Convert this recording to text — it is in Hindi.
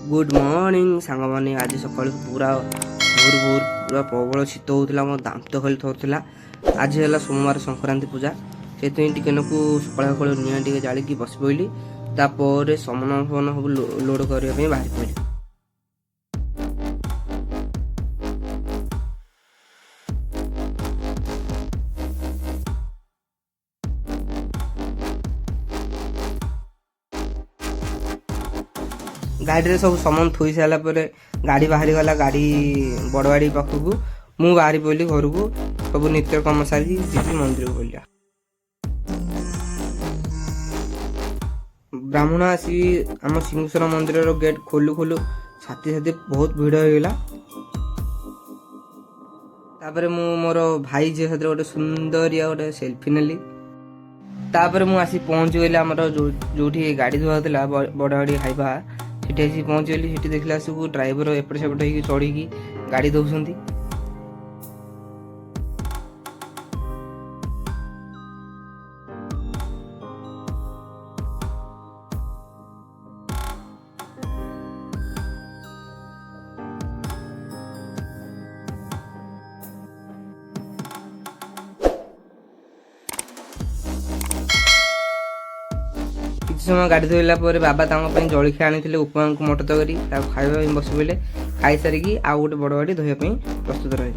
गुड मॉर्निंग सांग मैंने आज सकाल पूरा भोर भोर पूरा प्रबल शीत होता मो दांत खाली थरुला। आज है सोमवार संक्रांति पूजा से टिकेनकू सकाल सकाल निआ जाड़ी बस पड़ी तापर समन फमन सब लोड करने बाहर पड़ी। गाड़ी सब सामान थोई सारापर गाड़ी बाहरी गला गाड़ी बड़ गाड़ी पाखक मु बाहरी पड़ी घर को सब नित्य कम सारी जी मंदिर को पड़ा। ब्राह्मण आसी आम सिंहेश्वर मंदिर गेट खोलु खोलु छाती छाती बहुत भिड़ होगा। तापर मु मोर भाई झी साथ गोटे सुंदर गोटे सेल्फी नेली। तापर मु आसी पहुँची गली आम जो गाड़ी धुआ बड़ गाड़ी खाइबा से पहुँची गली। से देखला सब ड्राइवर एपट सेपट हो चढ़ी गाड़ी दौरान। किसी समय गाड़ी धोला बाबा जलखिया आनी उपमा को मटर तरकारी खाଇବା बस पड़े। खाई सारिकी आउ गोटे बड़ गाड़ी धोने प्रस्तुत रहे।